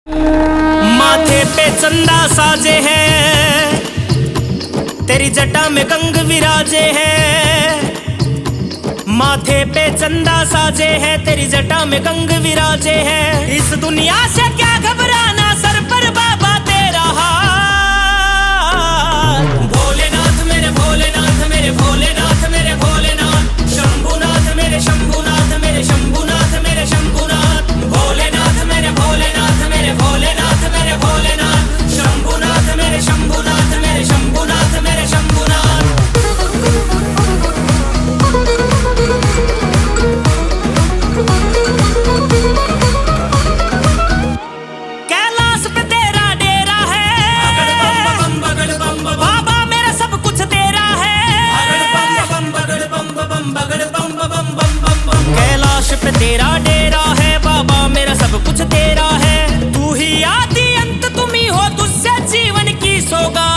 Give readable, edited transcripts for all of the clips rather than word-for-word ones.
माथे पे चंदा साजे है, तेरी जटा में गंग विराजे है। माथे पे चंदा साजे है, तेरी जटा में गंग विराजे है। इस दुनिया से क्या घबराना, सर पर बाबा तेरा हाथ। भोलेनाथ मेरे भोलेनाथ, मेरे भोलेनाथ, मेरे भोलेनाथ। शंभुनाथ मेरे शंभुनाथ, मेरे शंभुनाथ, मेरे शंभुनाथ। भोलेनाथ मेरे भोलेनाथ, मेरे भोलेनाथ, मेरे भोलेनाथ। शंभुनाथ मेरे शंभुनाथ, मेरे शंभुनाथ, मेरे शंभुनाथ। कैलाश पे तेरा डेरा है, बाबा मेरा सब कुछ तेरा है। कैलाश पे तेरा डेरा है, बाबा मेरा सब कुछ तेरा है। तू ही आदि अंत, तुम ही हो, तुझसे जीवन की सौगात।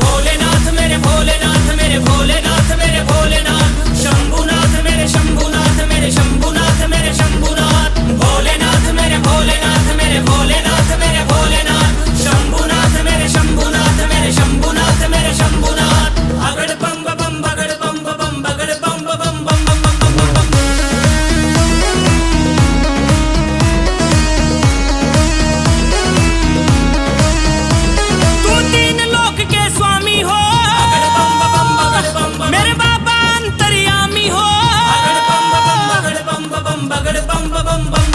भोलेनाथ मेरे भोलेनाथ, मेरे भोलेनाथ, मेरे भोलेनाथ। शंभुनाथ मेरे शंभुनाथ, मेरे शंभुनाथ, मेरे शंभुनाथ। भोलेनाथ मेरे भोलेनाथ, मेरे भोलेनाथ, मेरे भोलेनाथ। शंभुनाथ मेरे शंभुनाथ, मेरे शंभुनाथ, मेरे शंभुनाथ। अगड़ बम बम बगड़ बम बम बगड़ बम बम बम बम बम बम। तुम तीन लोक के स्वामी हो, मेरे बाबा अंतर्यामी हो। बगड़ बम बम बम बगड़ बम बम बम बम।